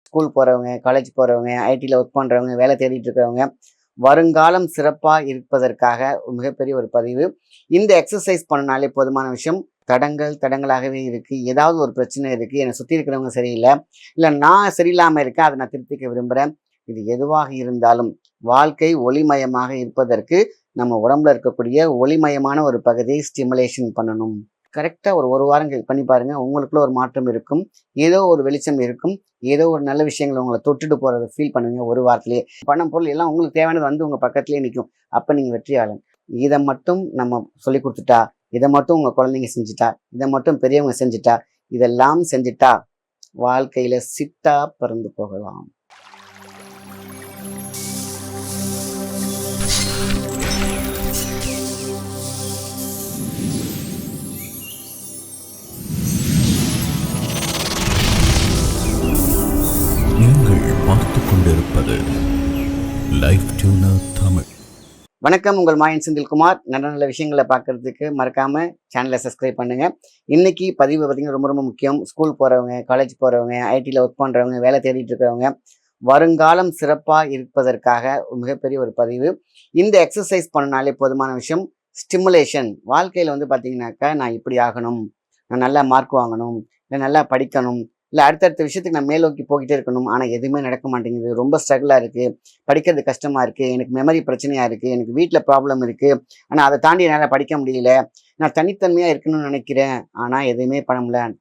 School போகிறவங்க, college போகிறவங்க, ஐடியில் ஒர்க் பண்ணுறவங்க, வேலை தேடிட்டு இருக்கிறவங்க, வருங்காலம் சிறப்பாக இருப்பதற்காக மிகப்பெரிய ஒரு பதிவு. இந்த எக்ஸசைஸ் பண்ணனாலே போதுமான விஷயம். தடங்களாகவே இருக்குது, ஏதாவது ஒரு பிரச்சனை இருக்குது, என்னை சுற்றி இருக்கிறவங்க சரியில்லை, இல்லை நான் சரியில்லாமல் இருக்கேன், அதை நான் திருத்திக்க விரும்புகிறேன். இது எதுவாக இருந்தாலும் வாழ்க்கை ஒளிமயமாக இருப்பதற்கு நம்ம உடம்புல இருக்கக்கூடிய ஒளிமயமான ஒரு பகுதியை ஸ்டிமுலேஷன் பண்ணணும். கரெக்டாக ஒரு வாரம் பண்ணி பாருங்க, உங்களுக்குள்ள ஒரு மாற்றம் இருக்கும், ஏதோ ஒரு வெளிச்சம் இருக்கும், ஏதோ ஒரு நல்ல விஷயங்களை உங்களை தொட்டுட்டு போகிறத ஃபீல் பண்ணுவீங்க. ஒரு வாரத்திலேயே பணம் பொருள் எல்லாம் உங்களுக்கு தேவையானது வந்து உங்கள் பக்கத்துலேயே நிற்கும். அப்போ நீங்கள் வெற்றியாளன். இதை மட்டும் நம்ம சொல்லி கொடுத்துட்டா, இதை மட்டும் உங்கள் குழந்தைங்க செஞ்சுட்டா, இதை மட்டும் பெரியவங்க செஞ்சுட்டா, இதெல்லாம் செஞ்சுட்டா வாழ்க்கையில சிட்டா பறந்து போகலாம். வணக்கம், உங்கள் மாயன் செந்தில்குமார். நல்ல நல்ல விஷயங்களை பார்க்கறதுக்கு மறக்காம சேனலை சப்ஸ்கிரைப் பண்ணுங்க. இன்னைக்கு பதிவு பார்த்தீங்கன்னா ரொம்ப ரொம்ப முக்கியம். ஸ்கூல் போறவங்க, காலேஜ் போறவங்க, ஐடியில் ஒர்க் பண்றவங்க, வேலை தேடிட்டு இருக்கிறவங்க, வருங்காலம் சிறப்பாக இருப்பதற்காக மிகப்பெரிய ஒரு பதிவு. இந்த எக்ஸசைஸ் பண்ணனாலே போதுமான விஷயம். ஸ்டிமுலேஷன். வாழ்க்கையில் வந்து பார்த்தீங்கன்னாக்கா, நான் இப்படி ஆகணும், நான் நல்லா மார்க் வாங்கணும், இல்லை நல்லா படிக்கணும், இல்லை அடுத்தடுத்த விஷயத்துக்கு நான் மேல் நோக்கி போய்கிட்டே இருக்கணும். ஆனால் எதுவுமே நடக்க மாட்டேங்குது, ரொம்ப ஸ்ட்ரகிளாக இருக்குது, படிக்கிறது கஷ்டமாக இருக்குது, எனக்கு மெமரி பிரச்சனையாக இருக்குது, எனக்கு வீட்டில் ப்ராப்ளம் இருக்குது, ஆனால் அதை தாண்டி என்னால் படிக்க முடியல, நான் தனித்தன்மையாக இருக்கணும்னு நினைக்கிறேன், ஆனால் எதுவுமே பண்ண முடியல,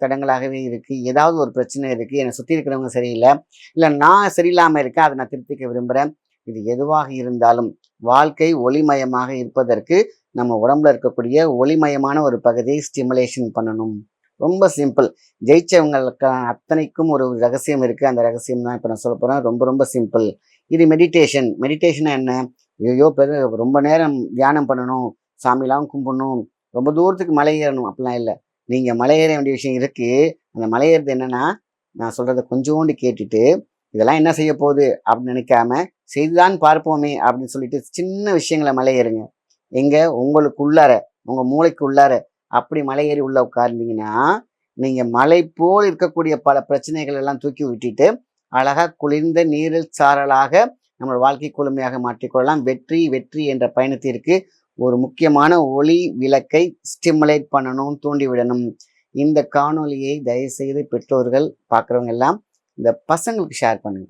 தடங்களாகவே இருக்குது, ஏதாவது ஒரு பிரச்சனை இருக்குது, என்னை சுற்றி இருக்கிறவங்க சரியில்லை, இல்லை நான் சரியில்லாமல் இருக்கேன், அதை நான் திருத்திக்க விரும்புகிறேன். இது எதுவாக இருந்தாலும் வாழ்க்கை ஒளிமயமாக இருப்பதற்கு நம்ம உடம்புல இருக்கக்கூடிய ஒளிமயமான ஒரு பகுதியை ஸ்டிமுலேஷன் பண்ணணும். ரொம்ப சிம்பிள். ஜெயிச்சவங்களுக்கு அத்தனைக்கும் ஒரு ரகசியம் இருக்குது. அந்த ரகசியம் தான் இப்போ நான் சொல்ல போகிறேன். ரொம்ப ரொம்ப சிம்பிள். இது மெடிடேஷன். மெடிடேஷனா என்ன? ஐயோ ரொம்ப நேரம் தியானம் பண்ணணும், சாமிலாம் கும்பிடணும், ரொம்ப தூரத்துக்கு மலை ஏறணும், அப்படிலாம் இல்லை. நீங்கள் மலை ஏற வேண்டிய விஷயம் இருக்குது. அந்த மலை ஏறுறது என்னென்னா, நான் சொல்கிறத கொஞ்சோண்டு கேட்டுட்டு இதெல்லாம் என்ன செய்ய போகுது அப்படின்னு நினைக்காம செய்துதான் பார்ப்போமே அப்படின்னு சொல்லிட்டு சின்ன விஷயங்களை மலை ஏறுங்க. எங்கே? உங்களுக்குள்ளார, உங்கள் மூளைக்கு உள்ளார அப்படி மலை ஏறி உள்ள உட்கார்ந்தீங்கன்னா, நீங்க மலை போல் இருக்கக்கூடிய பல பிரச்சனைகள் எல்லாம் தூக்கி விட்டுட்டு அழகா குளிர்ந்த நீரில் சாரலாக நம்ம வாழ்க்கை குழுமையாக மாற்றிக்கொள்ளலாம். வெற்றி வெற்றி என்ற பயணத்திற்கு ஒரு முக்கியமான ஒளி விளக்கை ஸ்டிமுலேட் பண்ணணும், தூண்டி விடணும். இந்த காணொலியை தயவுசெய்து பெற்றோர்கள் பார்க்குறவங்க எல்லாம் இந்த பசங்களுக்கு ஷேர் பண்ணுங்க.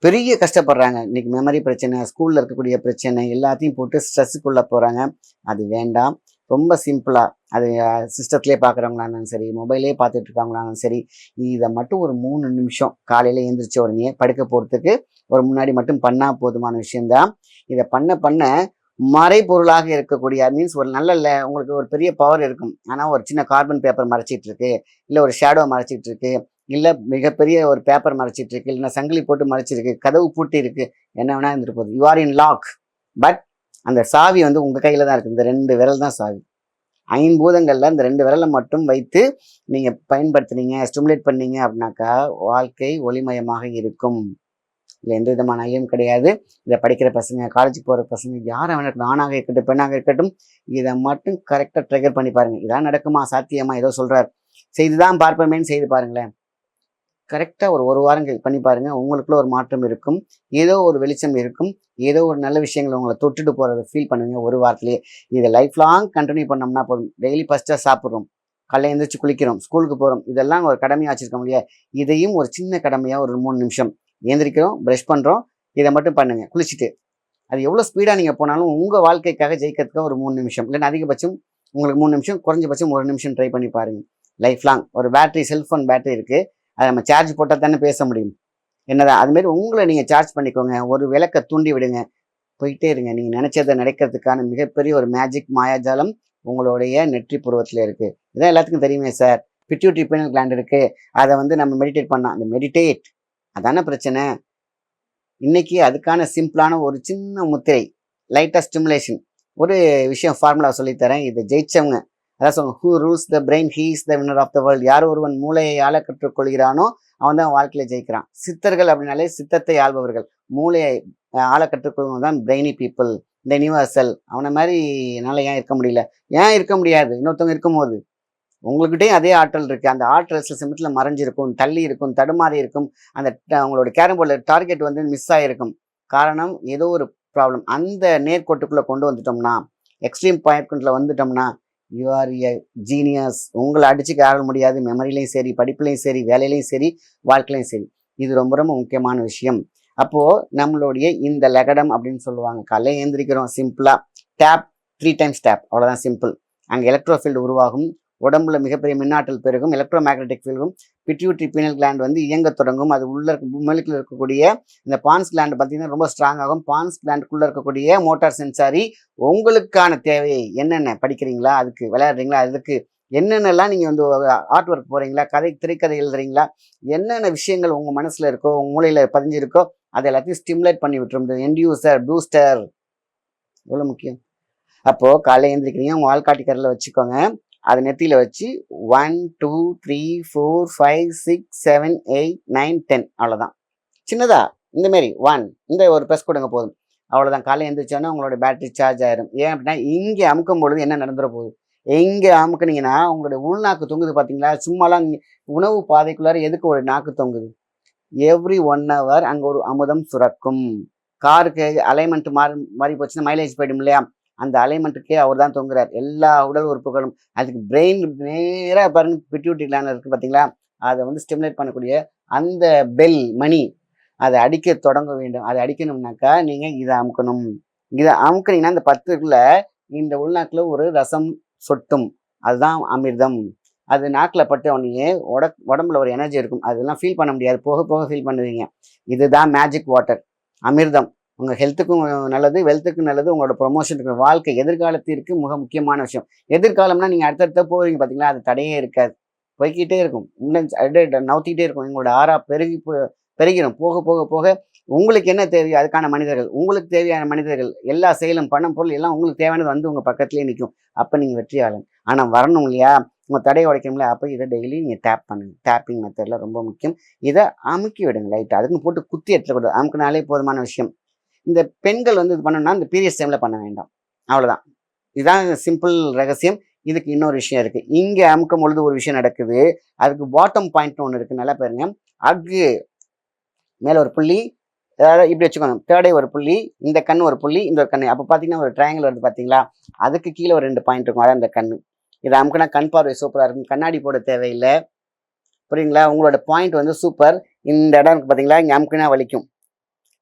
பெரிய கஷ்டப்படுறாங்க இன்னைக்கு, மெமரி பிரச்சனை, ஸ்கூல்ல இருக்கக்கூடிய பிரச்சனை எல்லாத்தையும் போட்டு ஸ்ட்ரெஸ்ஸுக்குள்ள போறாங்க. அது வேண்டாம். ரொம்ப சிம்பிளாக அது சிஸ்டத்துலேயே பார்க்குறவங்களா இருந்தாலும் சரி, மொபைலே பார்த்துட்டு இருக்காங்களாலும் சரி, இதை மட்டும் ஒரு 3 நிமிஷம் காலையில் எழுந்திரிச்ச உடனே படுக்க போகிறதுக்கு ஒரு முன்னாடி மட்டும் பண்ணால் போதுமான விஷயந்தான். இதை பண்ண மறைபொருளாக இருக்கக்கூடிய மீன்ஸ் ஒரு நல்ல உங்களுக்கு ஒரு பெரிய பவர் இருக்கும், ஆனால் ஒரு சின்ன கார்பன் பேப்பர் மறைச்சிட்டு இருக்கு, இல்லை ஒரு ஷேடோ மறைச்சிட்டு இருக்கு, இல்லை மிகப்பெரிய ஒரு பேப்பர் மறைச்சிட்டு இருக்கு, இல்லைன்னா சங்கிலி போட்டு மறைச்சிருக்கு, கதவு பூட்டி இருக்கு, என்ன வேணா இருந்துட்டு போகுது. You are in lock. But அந்த சாவி வந்து உங்கள் கையில் தான் இருக்குது. இந்த 2 விரல் தான் சாவி. 5 பூதங்களில் இந்த 2 விரலை மட்டும் வைத்து நீங்கள் பயன்படுத்துனீங்க, ஸ்டிமுலேட் பண்ணீங்க அப்படின்னாக்கா வாழ்க்கை ஒளிமயமாக இருக்கும். இல்லை எந்த விதமான ஐயம் கிடையாது. இதை படிக்கிற பசங்க, காலேஜுக்கு போகிற பசங்க, யாரை வேணா இருக்கட்டும், ஆணாக இருக்கட்டும், பெண்ணாக இருக்கட்டும், இதை மட்டும் கரெக்டாக ட்ரிகர் பண்ணி பாருங்கள். இதான் நடக்குமா, சாத்தியமா, ஏதோ சொல்கிறார், செய்துதான் பார்ப்போமேன்னு செய்து பாருங்களேன். கரெக்டாக ஒரு வாரம் பண்ணி பாருங்க, உங்களுக்குள்ள ஒரு மாற்றம் இருக்கும், ஏதோ ஒரு வெளிச்சம் இருக்கும், ஏதோ ஒரு நல்ல விஷயங்களை உங்களை தொட்டுட்டு போகிறத ஃபீல் பண்ணுவீங்க ஒரு வாரத்திலேயே. இதை லைஃப் லாங் கண்டினியூ பண்ணோம்னா போதும். டெய்லி ஃபஸ்ட்டாக சாப்பிட்றோம், காலையில் எழுந்திரிச்சு குளிக்கிறோம், ஸ்கூலுக்கு போகிறோம், இதெல்லாம் ஒரு கடமையாக வச்சுருக்க முடியாது. இதையும் ஒரு சின்ன கடமையாக ஒரு 3 நிமிஷம் எழுந்திரிக்கிறோம், ப்ரஷ் பண்ணுறோம், இதை மட்டும் பண்ணுங்கள் குளிச்சுட்டு. அது எவ்வளோ ஸ்பீடாக நீங்கள் போனாலும் உங்கள் வாழ்க்கைக்காக ஜெயிக்கிறதுக்காக ஒரு 3 நிமிஷம், இல்லைன்னா அதிகபட்சம் உங்களுக்கு 3 நிமிஷம், குறைஞ்சபட்சம் 1 நிமிஷம் ட்ரை பண்ணி பாருங்கள். லைஃப் லாங் ஒரு பேட்டரி, செல்ஃபோன் பேட்டரி இருக்குது, அதை நம்ம சார்ஜ் போட்டால் தானே பேச முடியும். என்னதான் அதுமாரி உங்களை நீங்கள் சார்ஜ் பண்ணிக்கோங்க, ஒரு விளக்கை தூண்டி விடுங்க, போயிட்டே இருங்க. நீங்கள் நினைச்சதை நடக்கிறதுக்கான மிகப்பெரிய ஒரு மேஜிக் மாயாஜாலம் உங்களுடைய நெற்றி புருவத்தில் இருக்குது. இதான் எல்லாத்துக்கும் தெரியுமே சார். பிட்யூட்டரி பீனல் கிளாண்ட் இருக்குது, அதை வந்து நம்ம மெடிடேட் பண்ணலாம். அந்த மெடிடேட் அதான பிரச்சனை. இன்னைக்கு அதுக்கான சிம்பிளான ஒரு சின்ன முத்திரை, லைட்டாக ஸ்டிமுலேஷன், ஒரு விஷயம் ஃபார்முலா சொல்லித்தரேன். இதை ஜெயிச்சவங்க, அதான் சொல்லுங்க, who rules the brain he is the winner of the world. யார் ஒருவன் மூளையை ஆள கற்றுக்கொள்கிறானோ அவன் தான் வாழ்க்கையில ஜெயிக்கிறான். சித்தர்கள் அப்படின்னாலே சித்தத்தை ஆள்பவர்கள், மூளையை ஆள கற்றுக்கொள்வது தான் பிரெயினி பீப்புள், இந்த யூனிவர்சல். அவனை மாதிரி என்னால் ஏன் இருக்க முடியல? ஏன் இருக்க முடியாது? இன்னொருத்தவங்க இருக்கும்போது உங்கள்கிட்டயும் அதே ஆற்றல் இருக்கு. அந்த ஆற்றல் சில சமயத்துல மறைஞ்சிருக்கும், தள்ளி இருக்கும், தடுமாறி இருக்கும். அந்த உங்களோட கேரம் போர்டுல டார்கெட் வந்து மிஸ் ஆயிருக்கும். காரணம் ஏதோ ஒரு ப்ராப்ளம். அந்த நேர்கோட்டுக்குள்ள கொண்டு வந்துட்டோம்னா, எக்ஸ்ட்ரீம் பாயிண்ட்ல வந்துட்டோம்னா, யூ ஆர் எ ஜீனியஸ். உங்கள அடிச்சுக்க யாராலும் முடியாது. மெமரிலயும் சரி, படிப்புலயும் சரி, வேலையிலயும் சரி, வாழ்க்கையிலயும் சரி. இது ரொம்ப ரொம்ப முக்கியமான விஷயம். அப்போ நம்மளுடைய இந்த லகடம் அப்படின்னு சொல்லுவாங்க. காலையில எழுந்திரிக்கிறோம் சிம்பிளா டேப் 3 டைம்ஸ் டேப், அவ்வளவுதான் சிம்பிள். அங்க எலக்ட்ரோஃபீல்டு உருவாகும். உடம்புல மிகப்பெரிய மின்னாற்றல் பெருகும். எலக்ட்ரோ மேக்னெட்டிக் ஃபீல்டும் பிட்யூட்டரி பீனல் கிளாண்ட் வந்து இயங்க தொடங்கும். அது உள்ள மூளைக்குள்ள இருக்கக்கூடிய இந்த பான்ஸ் கிளாண்ட் பார்த்தீங்கன்னா ரொம்ப ஸ்ட்ராங் ஆகும். பான்ஸ் கிளாண்டுக்குள்ள இருக்கக்கூடிய மோட்டார் சென்சாரி உங்களுக்கான தேவை என்னென்ன படிக்கிறீங்களா, அதுக்கு விளையாடுறீங்களா, அதுக்கு என்னென்னலாம் நீங்க வந்து ஆர்ட் ஒர்க் போறீங்களா, திரைக்கதை எழுதுறீங்களா, என்னென்ன விஷயங்கள் உங்க மனசுல இருக்கோ, உங்க மூளையில பதிஞ்சிருக்கோ, அதை எல்லாத்தையும் ஸ்டிமுலேட் பண்ணி விட்டுரும். என்டியூசர் பூஸ்டர் எவ்வளவு முக்கியம். அப்போ காலையில எழுந்திரிக்கிறீங்க, உங்க ஆள்காட்டி கரையில வச்சுக்கோங்க. அது நெத்தியில வச்சு 1 2 3 4 5 6 7 8 9 10 அவ்வளவுதான். சின்னதா இந்த மாதிரி 1 இந்த ஒரு ப்ரெஸ் கொடுங்க போதும். அவ்வளவுதான். காலையில எழுந்திரிச்சோன்னா உங்களோட பேட்டரி சார்ஜ் ஆயிரும். ஏன் அப்படின்னா இங்க அமுக்கும் பொழுது என்ன நடந்துட போகுது, எங்க அமுக்குனீங்கன்னா உங்களுடைய உள்நாக்கு தொங்குது பாத்தீங்களா, சும்மாலாம் உணவு பாதைக்குள்ளார எதுக்கு ஒரு நாக்கு தொங்குது, எவ்ரி 1 hour அங்க ஒரு அமுதம் சுரக்கும். காருக்கு அலைன்மெண்ட் மாறி போச்சுன்னா மைலேஜ் போயிடும் இல்லையா, அந்த அலைன்மெண்ட்டுக்கே அவர் தான் தொங்குறார். எல்லா உடல் உறுப்புகளும் அதுக்கு பிரெயின் நேராக பாருங்க, பிட்யூட்டரி கிளாண்ட் இருக்கு பார்த்தீங்களா, அதை வந்து ஸ்டிமுலேட் பண்ணக்கூடிய அந்த பெல் மணி அதை அடிக்க தொடங்க வேண்டும். அதை அடிக்கணும்னாக்கா நீங்க இதை அமுக்கணும். இதை அமுக்குனீங்கன்னா இந்த 10க்குள்ள இந்த உள்நாக்குல ஒரு ரசம் சொட்டும், அதுதான் அமிர்தம். அது நாக்கில் பட்ட உடனே உடம்புல ஒரு எனர்ஜி இருக்கும். அதெல்லாம் ஃபீல் பண்ண முடியாது, போக போக ஃபீல் பண்ணுவீங்க. இதுதான் மேஜிக் வாட்டர், அமிர்தம். உங்க ஹெல்த்துக்கும் நல்லது, வெல்த்துக்கும் நல்லது, உங்களோட ப்ரொமோஷனுக்கு, வாழ்க்கை எதிர்காலத்திற்கு மிக முக்கியமான விஷயம். எதிர்காலம்னா நீங்க அடுத்தடுத்த போவீங்க பார்த்தீங்களா, அது தடையே இருக்காது, போய்கிட்டே இருக்கும், நவுத்திக்கிட்டே இருக்கும். உங்களோட ஆறா பெருகிடும். போக போக போக உங்களுக்கு என்ன தேவையோ அதுக்கான மனிதர்கள், உங்களுக்கு தேவையான மனிதர்கள், எல்லா செயலும் பணம் பொருள் எல்லாம் உங்களுக்கு தேவையானது வந்து உங்க பக்கத்துலேயே நிற்கும். அப்போ நீங்க வெற்றியாளன். ஆனால் வரணும் இல்லையா, உங்க தடையை உடைக்கணும்ல, அப்போ இதை டெய்லி நீங்க டேப் பண்ணுங்க. டேப்பிங் மெத்தட்ல ரொம்ப முக்கியம். இதை அமுக்கி விடுங்க லைட்டா, அதுக்கு போட்டு குத்தி எடுத்துக்கூடாது, அமுக்குனாலே போதுமான விஷயம். இந்த பெண்கள் வந்து இது பண்ணணும்னா இந்த பீரியட்ஸ் டைம்ல பண்ண வேண்டாம், அவ்வளவுதான். இதுதான் சிம்பிள் ரகசியம். இதுக்கு இன்னொரு விஷயம் இருக்கு. இங்க அமுக்கும் பொழுது ஒரு விஷயம் நடக்குது, அதுக்கு பாட்டம் பாயிண்ட் ஒன்று இருக்கு, நல்லா பாருங்க. அக்கு மேல ஒரு புள்ளி, அதாவது இப்படி வச்சுக்கோங்க, தேர்டே ஒரு புள்ளி, இந்த கண் ஒரு புள்ளி, இந்த ஒரு கண்ணு, அப்போ பார்த்தீங்கன்னா ஒரு ட்ரையாங்கிள் வருது பார்த்தீங்களா, அதுக்கு கீழே ஒரு 2 பாயிண்ட் இருக்கும், அதான் இந்த கண்ணு. இதை அமுக்குனா கண் பார்வை சூப்பராக இருக்கும், கண்ணாடி போட தேவையில்லை, புரியுங்களா. உங்களோட பாயிண்ட் வந்து சூப்பர். இந்த இடம் இருக்கு பார்த்தீங்களா, இங்கே அமுக்குனா வலிக்கும்.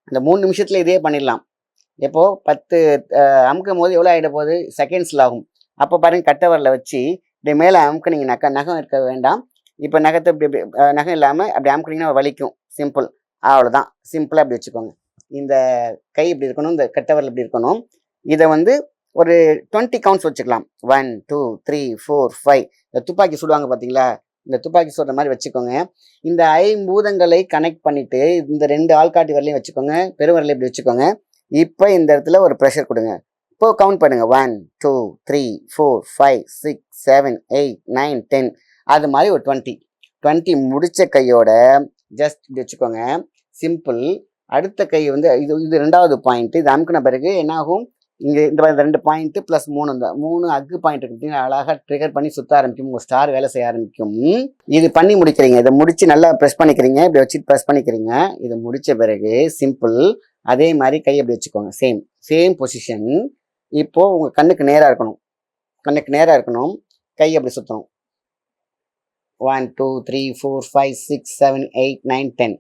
இந்த 3 நிமிஷத்துல இதே பண்ணிடலாம். எப்போ 10 அமுக்கும் போது எவ்வளோ ஆகிட போகுது, செகண்ட்ஸில் ஆகும். அப்போ பாருங்க, கட்டவரில் வச்சு இப்படி மேலே அமுக்குனீங்கனாக்கா நகம் இருக்க வேண்டாம். இப்போ நகத்தை இப்படி நகம் இல்லாமல் அப்படி அமுக்குனீங்கன்னா வலிக்கும். சிம்பிள், அவ்வளோதான். சிம்பிளாக அப்படி வச்சுக்கோங்க. இந்த கை இப்படி இருக்கணும், இந்த கட்டவரில் இப்படி இருக்கணும். இதை வந்து ஒரு 20 கவுண்ட்ஸ் வச்சுக்கலாம். 1 2 3 4 5. இந்த துப்பாக்கி சுடுவாங்க பார்த்தீங்களா, இந்த துப்பாக்கி சுடுற மாதிரி வச்சுக்கோங்க. இந்த 5 பூதங்களை கனெக்ட் பண்ணிட்டு இந்த 2 ஆள்காட்டி வரலையும் வச்சுக்கோங்க, பெருவரலையும் இப்படி வச்சுக்கோங்க. இப்போ இந்த இடத்துல ஒரு ப்ரெஷர் கொடுங்க. இப்போ கவுண்ட் பண்ணுங்க, 1 2 3 4 5 6 7 8 9 10. அது மாதிரி ஒரு 20 முடிச்ச கையோட ஜஸ்ட் இப்படி வச்சுக்கோங்க. சிம்பிள். அடுத்த கை வந்து இது 2வது பாயிண்ட். இது அமுக்கின பிறகு என்ன ஆகும், இங்க இந்த 2 பாயிண்ட் பிளஸ் 3, இந்த 3 அக்கு பாயிண்ட் இருக்கு, அழகா ட்ரிகர் பண்ணி சுத்த ஆரம்பிக்கும், உங்க ஸ்டார் வேலை செய்ய ஆரம்பிக்கும். இது பண்ணி முடிக்கிறீங்க. இதை முடிச்சு நல்லா ப்ரெஸ் பண்ணிக்கிறீங்க, இப்படி வச்சு ப்ரெஸ் பண்ணிக்கிறீங்க. இதை முடிச்ச பிறகு சிம்பிள் அதே மாதிரி கை அப்படி வச்சுக்கோங்க. Same position. இப்போ உங்க கண்ணுக்கு நேரா இருக்கணும், கை அப்படி சுத்தணும். 1 2 3 4 5 6 7 8 9 10.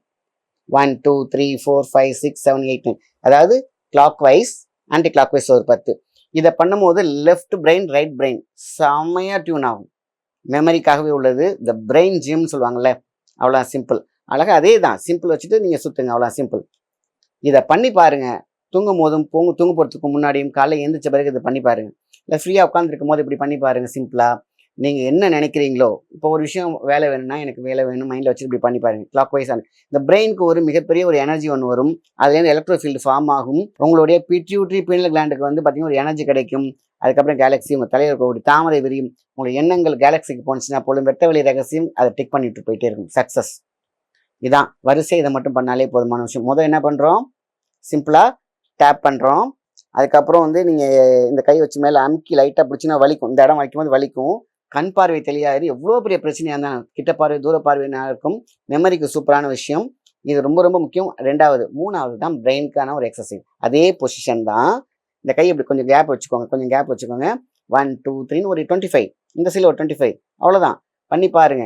1 2 3 4 5 6 7 8 9. அதாவது clockwise, anticlockwise ஒரு 10. இதை பண்ணும்போது லெஃப்ட் பிரெயின் ரைட் பிரெயின் செம்மையா டியூன் ஆகும். மெமரிக்காகவே உள்ளது, இந்த பிரெயின் ஜிம்னு சொல்லுவாங்கல்ல, அவ்வளோ சிம்பிள். அழகா அதே தான் சிம்பிள் வச்சுட்டு நீங்க சுத்துங்க, அவ்வளோ சிம்பிள். இதை பண்ணி பாருங்க. தூங்கும் போதும் தூங்க போகிறதுக்கு முன்னாடியும் காலையில் எழுந்திரிச்ச பிறகு இதை பண்ணி பாருங்க. இல்லை ஃப்ரீயாக உட்காந்துருக்கும் போது இப்படி பண்ணி பாருங்க. சிம்பிளா நீங்கள் என்ன நினைக்கிறீங்களோ, இப்போ ஒரு விஷயம் வேலை வேணும்னா எனக்கு வேலை வேணும் மைண்டில் வச்சு இப்படி பண்ணி பாருங்க. கிளாக் வைஸ் இந்த பிரெயினுக்கு ஒரு மிகப்பெரிய ஒரு எனர்ஜி ஒன்று வரும். அதுலேருந்து எலக்ட்ரோஃபீல்டு ஃபார்ம் ஆகும். உங்களுடைய பிட்யூட்டரி பீனல் கிளாண்டுக்கு வந்து பார்த்தீங்கன்னா ஒரு எனர்ஜி கிடைக்கும். அதுக்கப்புறம் கேலக்ஸி உங்கள் தலையில் இருக்கக்கூடிய தாமரை விரியும். உங்களுடைய எண்ணங்கள் கேலக்ஸிக்கு போனுச்சுன்னா போலும் வெட்ட வெளி ரகசியம் அதை டிக் பண்ணிட்டு போயிட்டே இருக்கும். சக்ஸஸ். இதான் வரிசை. இதை மட்டும் பண்ணாலே போதுமான விஷயம். முதல் என்ன பண்ணுறோம், சிம்பிளா டேப் பண்ணுறோம். அதுக்கப்புறம் வந்து நீங்கள் இந்த கை வச்சு மேலே அமுக்கி லைட்டாக பிடிச்சின்னா வலிக்கும், இந்த இடம் வலிக்கும் போது வலிக்கும். கண் பார்வை தெளியாது, எவ்வளோ பெரிய பிரச்சனையாக இருந்தாலும் கிட்ட பார்வை தூர பார்வையினா இருக்கும். மெமரிக்கு சூப்பரான விஷயம். இது ரொம்ப ரொம்ப முக்கியம். 2வது 3வது தான் பிரெயினுக்கான ஒரு எக்ஸசைஸ். அதே பொசிஷன் தான். இந்த கை இப்படி கொஞ்சம் கேப் வச்சுக்கோங்க, கொஞ்சம் கேப் வச்சுக்கோங்க. 1 2 3ன்னு ஒரு 25, இந்த சைடில் ஒரு 25, அவ்வளோதான். பண்ணி பாருங்க.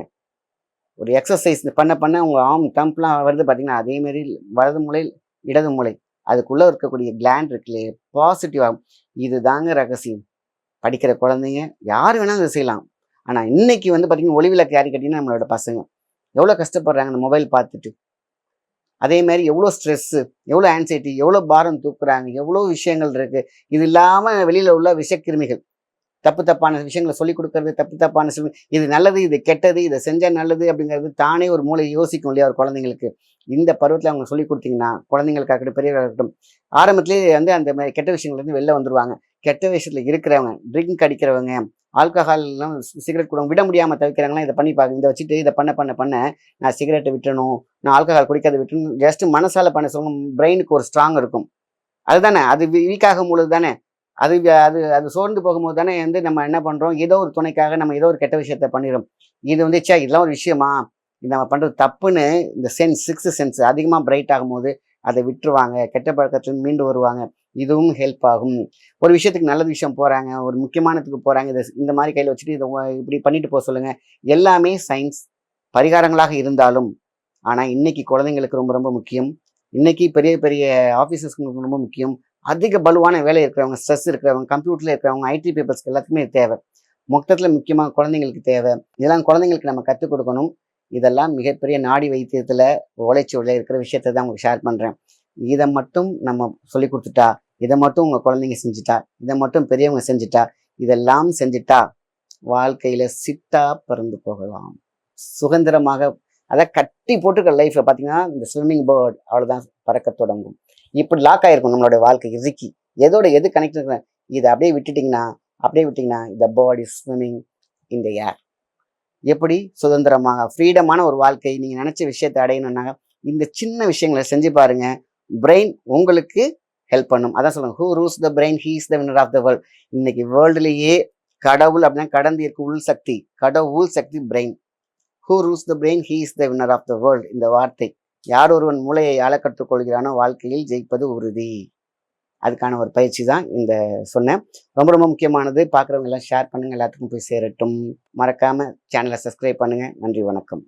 ஒரு எக்ஸசைஸ் பண்ண பண்ண உங்கள் ஆர்ம் தம்ப்லாம் வருது பார்த்தீங்கன்னா, அதேமாரி வலது மூளை இடது மூளை அதுக்குள்ளே இருக்கக்கூடிய கிளாண்ட் இருக்குல்லையே பாசிட்டிவாக. இது தாங்க ரகசியம். படிக்கிற குழந்தைங்க யார் வேணாலும் இதை செய்யலாம். ஆனால் இன்னைக்கு வந்து பார்த்தீங்கன்னா ஒளிவிளக்கு யாரி கட்டிங்கன்னா நம்மளோட பசங்க எவ்வளோ கஷ்டப்படுறாங்க அந்த மொபைல் பார்த்துட்டு. அதே மாதிரி எவ்வளோ ஸ்ட்ரெஸ்ஸு, எவ்வளோ ஆன்சைட்டி, எவ்வளோ பாரம் தூக்குறாங்க, எவ்வளோ விஷயங்கள் இருக்குது. இது இல்லாமல் வெளியில் உள்ள விஷக்கிருமிகள் தப்பு தப்பான விஷயங்களை சொல்லிக் கொடுக்கறது, தப்பு தப்பான இது நல்லது, இது கெட்டது, இதை செஞ்சால் நல்லது அப்படிங்கிறது தானே ஒரு மூளை யோசிக்கும் இல்லையா ஒரு குழந்தைங்களுக்கு. இந்த பருவத்தில் அவங்க சொல்லிக் கொடுத்தீங்கன்னா குழந்தைங்களுக்காகட்டும் பெரியவர்களாகட்டும் ஆரம்பத்திலேயே வந்து அந்த மாதிரி கெட்ட விஷயங்கள்லேருந்து வெளில வந்துடுவாங்க. கெட்ட விஷயத்தில் இருக்கிறவங்க, ட்ரிங்க் அடிக்கிறவங்க, ஆல்கஹால்லாம் சிகரெட் கூட விட முடியாமல் தவிர்க்கிறாங்களாம். இதை பண்ணி பாருங்க. இதை வச்சுட்டு இதை பண்ண பண்ண பண்ண நான் சிகரெட்டை விட்டணும், நான் ஆல்கஹால் குடிக்காத விட்டுணும் ஜஸ்ட் மனசால பண்ண சொல்லுங்க. பிரெயினுக்கு ஒரு ஸ்ட்ராங் இருக்கும். அதுதானே அது வீக் ஆகும் பொழுது தானே அது அது அது சோர்ந்து போகும்போது தானே வந்து நம்ம என்ன பண்ணுறோம், ஏதோ ஒரு துணைக்காக நம்ம ஏதோ ஒரு கெட்ட விஷயத்த பண்ணிடும். இது வந்து இதெல்லாம் ஒரு விஷயமா, இது நம்ம பண்ணுறது தப்புன்னு இந்த சிக்ஸ்த் சென்ஸ் அதிகமாக பிரைட் ஆகும்போது அதை விட்டுருவாங்க. கெட்ட பழக்கத்துலேருந்து மீண்டு வருவாங்க. இதுவும் ஹெல்ப் ஆகும். ஒரு விஷயத்துக்கு நல்ல விஷயம் போகிறாங்க, ஒரு முக்கியமானதுக்கு போகிறாங்க, இதை இந்த மாதிரி கையில் வச்சுட்டு இதை இப்படி பண்ணிட்டு போக சொல்லுங்கள். எல்லாமே சயின்ஸ் பரிகாரங்களாக இருந்தாலும் ஆனால் இன்னைக்கு குழந்தைங்களுக்கு ரொம்ப ரொம்ப முக்கியம். இன்னைக்கு பெரிய பெரிய ஆஃபீஸஸ்க்கு ரொம்ப முக்கியம். அதிக பலுவான வேலை இருக்கிறவங்க, ஸ்ட்ரெஸ் இருக்கிறவங்க, கம்ப்யூட்டரில் இருக்கிறவங்க, ஐடி பீப்புள்ஸ்க்கு எல்லாத்துக்குமே தேவை. மொத்தத்தில் முக்கியமாக குழந்தைங்களுக்கு தேவை. இதெல்லாம் குழந்தைங்களுக்கு நம்ம கற்றுக் கொடுக்கணும். இதெல்லாம் மிகப்பெரிய நாடி வைத்தியத்தில் ஓலைச்சுவடியில் இருக்கிற விஷயத்தை தான் உங்களுக்கு ஷேர் பண்ணுறேன். இதை மட்டும் நம்ம சொல்லி கொடுத்துட்டா, இதை மட்டும் உங்கள் குழந்தைங்க செஞ்சுட்டா, இதை மட்டும் பெரியவங்க செஞ்சுட்டா, இதெல்லாம் செஞ்சுட்டா வாழ்க்கையில் சிட்டா பறந்து போகலாம். சுதந்திரமாக அதை கட்டி போட்டுக்க லைஃப்பை பார்த்தீங்கன்னா இந்த ஸ்விம்மிங் பேர்ட் அவ்வளோதான் பறக்க தொடங்கும். இப்படி லாக் ஆகிருக்கும் நம்மளுடைய வாழ்க்கை இறுக்கி. எதோட எது கனெக்ட் இருக்கிற இதை அப்படியே விட்டிங்கன்னா இந்த பேர்ட் இஸ் ஸ்விம்மிங் இன் த ஏர். எப்படி சுதந்திரமாக ஃப்ரீடமான ஒரு வாழ்க்கை நீங்கள் நினச்ச விஷயத்தை அடையணும்னாங்க இந்த சின்ன விஷயங்களை செஞ்சு பாருங்க. பிரெயின் உங்களுக்கு ஹெல்ப் பண்ணும். அதான் சொல்லுங்க, who rules the brain he is the winner of the world. இன்னைக்கு வேர்ல்டுலேயே கடவுள் அப்படின்னா கடந்து இருக்க உள் சக்தி, கடவுள் சக்தி brain. Who rules the brain he is the winner of the world. இந்த வார்த்தை யார் ஒருவன் மூளையை ஆள கற்றுக்கொள்கிறானோ வாழ்க்கையில் ஜெயிப்பது உறுதி. அதுக்கான ஒரு பயிற்சி தான் இந்த சொன்னேன். ரொம்ப ரொம்ப முக்கியமானது. பார்க்குறவங்க எல்லாம் ஷேர் பண்ணுங்கள், எல்லாத்துக்கும் போய் சேரட்டும். மறக்காமல் சேனலை சப்ஸ்கிரைப் பண்ணுங்கள். நன்றி, வணக்கம்.